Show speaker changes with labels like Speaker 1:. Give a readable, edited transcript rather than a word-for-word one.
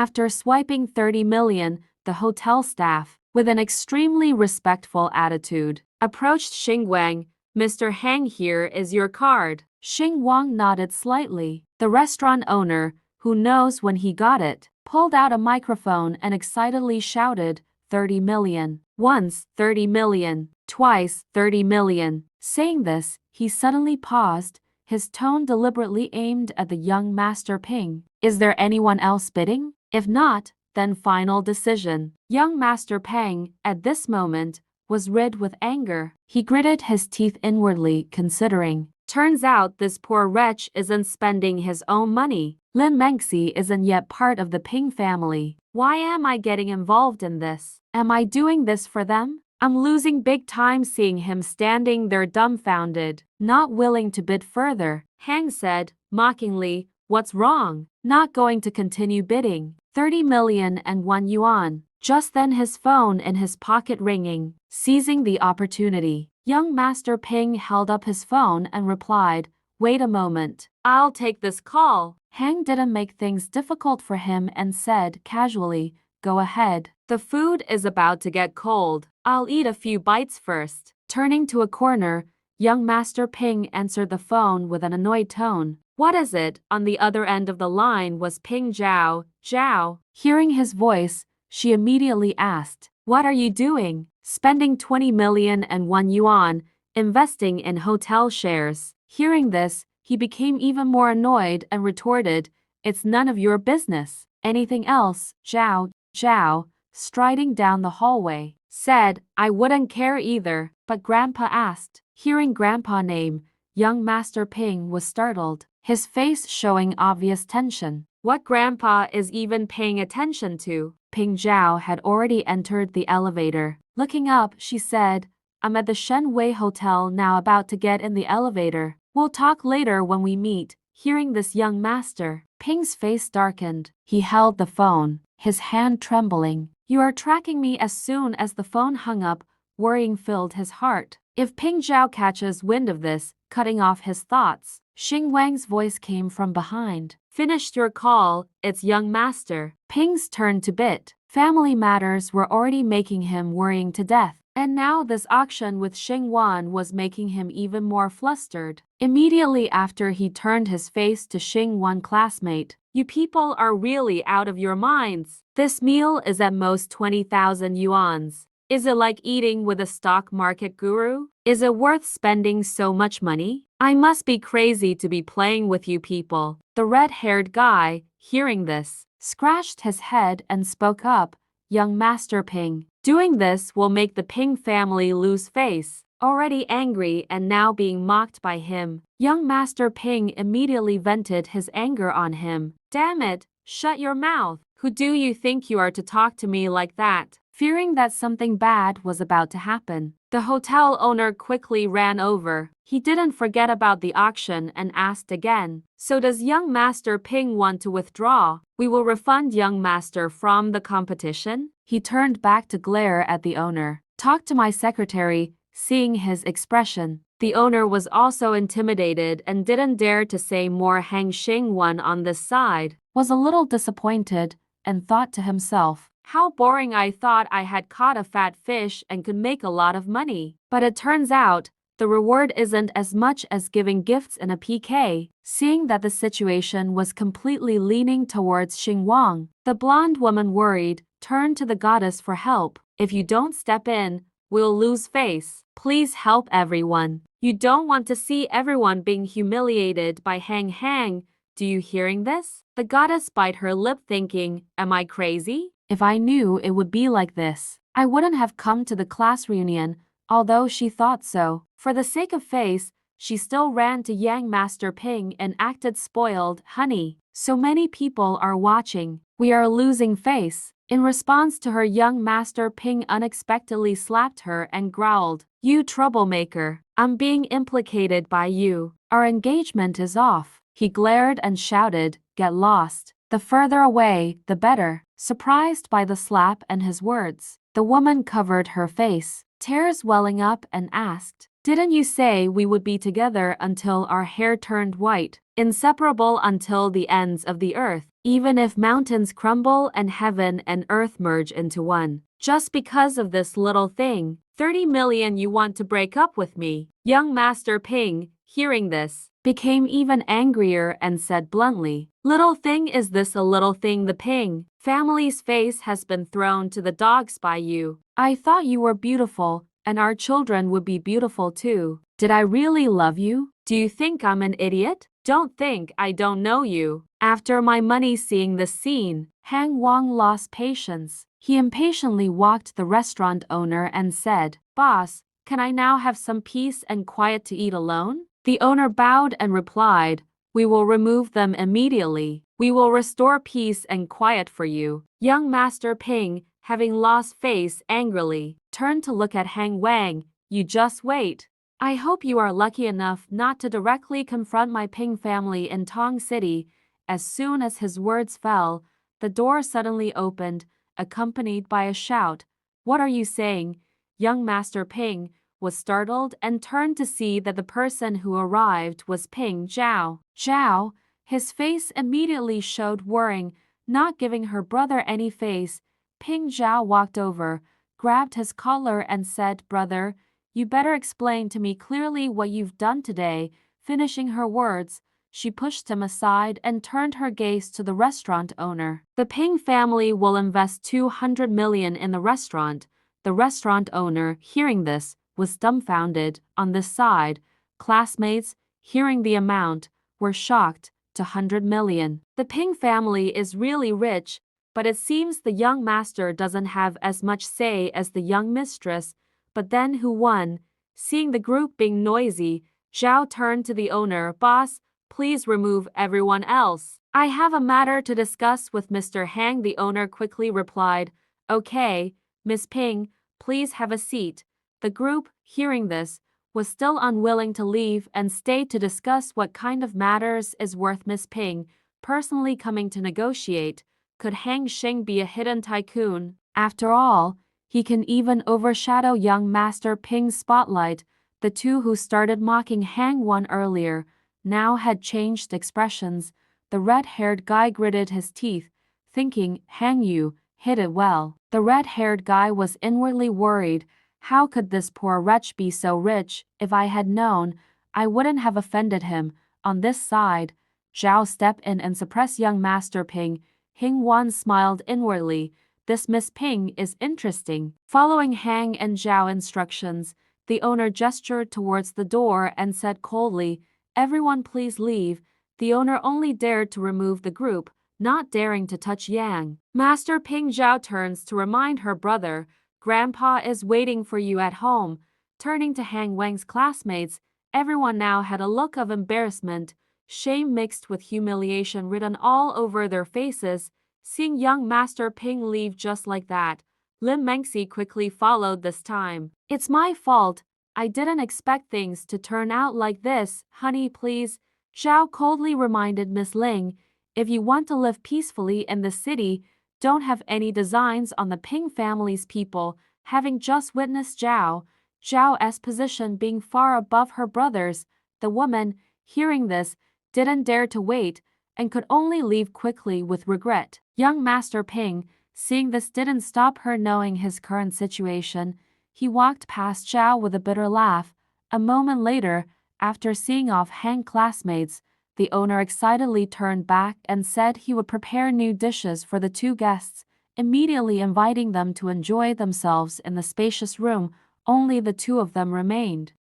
Speaker 1: After swiping 30 million, the hotel staff, with an extremely respectful attitude, approached Xing Wang. Mr. Hang, here is your card. Xing Wang nodded slightly. The restaurant owner, who knows when he got it, pulled out a microphone and excitedly shouted, 30 million. Once, 30 million. Twice, 30 million. Saying this, he suddenly paused, his tone deliberately aimed at the young Master Ping. Is there anyone else bidding? If not, then final decision. Young Master Peng, at this moment, was rid with anger. He gritted his teeth inwardly, considering. Turns out this poor wretch isn't spending his own money. Lin Mengxi isn't yet part of the Ping family. Why am I getting involved in this? Am I doing this for them? I'm losing big time seeing him standing there dumbfounded, not willing to bid further. Hang said, mockingly, what's wrong? Not going to continue bidding. 30 million and 1 yuan. Just then his phone in his pocket ringing. Seizing the opportunity, young Master Ping held up his phone and replied, wait a moment. I'll take this call. Hang didn't make things difficult for him and said casually, go ahead. The food is about to get cold. I'll eat a few bites first. Turning to a corner, young Master Ping answered the phone with an annoyed tone. What is it? On the other end of the line was Ping Zhao. Zhao. Hearing his voice, she immediately asked, what are you doing? Spending 20 million and 1 yuan, investing in hotel shares. Hearing this, he became even more annoyed and retorted, it's none of your business. Anything else? Zhao, striding down the hallway, said, I wouldn't care either, but Grandpa asked. Hearing Grandpa name, young Master Ping was startled, his face showing obvious tension. What Grandpa is even paying attention to? Ping Zhao had already entered the elevator. Looking up, she said, I'm at the Shenwei Hotel now, about to get in the elevator. We'll talk later when we meet. Hearing this, young Master Ping's face darkened. He held the phone, his hand trembling. You are tracking me. As soon as the phone hung up, worrying filled his heart. If Ping Zhao catches wind of this, cutting off his thoughts. Xing Wang's voice came from behind. Finished your call, it's young Master Ping's turn to bid. Family matters were already making him worrying to death, and now this auction with Xing Wan was making him even more flustered. Immediately after, he turned his face to Xing Wan classmate. You people are really out of your minds. This meal is at most 20,000 yuans. Is it like eating with a stock market guru? Is it worth spending so much money? I must be crazy to be playing with you people. The red-haired guy, hearing this, scratched his head and spoke up, young Master Ping. Doing this will make the Ping family lose face. Already angry and now being mocked by him, young Master Ping immediately vented his anger on him. Damn it, shut your mouth. Who do you think you are to talk to me like that? Fearing that something bad was about to happen, the hotel owner quickly ran over. He didn't forget about the auction and asked again, so does young Master Ping want to withdraw? We will refund young Master from the competition. He turned back to glare at the owner. Talk to my secretary. Seeing his expression, the owner was also intimidated and didn't dare to say more. Hang Xing Wan on this side was a little disappointed and thought to himself, how boring. I thought I had caught a fat fish and could make a lot of money. But it turns out, the reward isn't as much as giving gifts in a PK. Seeing that the situation was completely leaning towards Xing Wang, the blonde woman, worried, turned to the goddess for help. If you don't step in, we'll lose face. Please help everyone. You don't want to see everyone being humiliated by Hang. Do you hearing this? The goddess bit her lip thinking, am I crazy? If I knew it would be like this, I wouldn't have come to the class reunion. Although she thought so, for the sake of face, she still ran to young Master Ping and acted spoiled. Honey, so many people are watching. We are losing face. In response to her, young Master Ping unexpectedly slapped her and growled, you troublemaker, I'm being implicated by you. Our engagement is off. He glared and shouted, get lost. The further away, the better. Surprised by the slap and his words, the woman covered her face, tears welling up, and asked, didn't you say we would be together until our hair turned white, inseparable until the ends of the earth? even if mountains crumble and heaven and earth merge into one. Just because of this little thing, 30 million you want to break up with me. Young Master Ping, hearing this, became even angrier and said bluntly, little thing, is this a little thing? The Ping family's face has been thrown to the dogs by you. I thought you were beautiful, and our children would be beautiful too. Did I really love you? Do you think I'm an idiot? Don't think I don't know you. After my money, seeing this scene, Han Wang lost patience. He impatiently walked the restaurant owner and said, Boss, can I now have some peace and quiet to eat alone? The owner bowed and replied, we will remove them immediately. We will restore peace and quiet for you. Young Master Ping, having lost face angrily, turned to look at Han Wang. You just wait. I hope you are lucky enough not to directly confront my Ping family in Tong City. As soon as his words fell, the door suddenly opened, accompanied by a shout. What are you saying? Young Master Ping was startled and turned to see that the person who arrived was Ping Zhao. Zhao, his face immediately showed worrying, not giving her brother any face. Ping Zhao walked over, grabbed his collar and said, Brother, you better explain to me clearly what you've done today. Finishing her words, she pushed him aside and turned her gaze to the restaurant owner. The Ping family will invest 200 million in the restaurant. The restaurant owner, hearing this, was dumbfounded. On this side, classmates, hearing the amount, were shocked. To 100 million. The Ping family is really rich, but it seems the young master doesn't have as much say as the young mistress. But then who won? Seeing the group being noisy, Zhao turned to the owner. Boss, please remove everyone else. I have a matter to discuss with Mr. Hang. The owner quickly replied, Okay, Miss Ping, please have a seat. The group, hearing this, was still unwilling to leave and stayed to discuss what kind of matters is worth Miss Ping personally coming to negotiate. Could Hang Xing be a hidden tycoon? After all, he can even overshadow young Master Ping's spotlight. The two who started mocking Hang Wan earlier now had changed expressions. The red-haired guy gritted his teeth, thinking, Hang Yu hit it well. The red-haired guy was inwardly worried. How could this poor wretch be so rich? If I had known, I wouldn't have offended him. On this side, Zhao stepped in and suppressed young Master Ping. Hing Wan smiled inwardly. This Miss Ping is interesting. Following Hang and Zhao instructions, the owner gestured towards the door and said coldly, Everyone please leave. The owner only dared to remove the group, not daring to touch Yang. Master Ping Zhao turns to remind her brother, Grandpa is waiting for you at home. Turning to Han Wang's classmates, everyone now had a look of embarrassment, shame mixed with humiliation written all over their faces. Seeing young Master Ping leave just like that, Lim Mengxi quickly followed this time. It's my fault. I didn't expect things to turn out like this. Honey, please. Zhao coldly reminded Miss Ling, if you want to live peacefully in the city, don't have any designs on the Ping family's people. Having just witnessed Zhao's position being far above her brother's, the woman, hearing this, didn't dare to wait and could only leave quickly with regret. Young Master Ping, seeing this, didn't stop her knowing his current situation. He walked past Zhao with a bitter laugh. A moment later, after seeing off Hang classmates, the owner excitedly turned back and said he would prepare new dishes for the two guests, immediately inviting them to enjoy themselves in the spacious room. Only the two of them remained.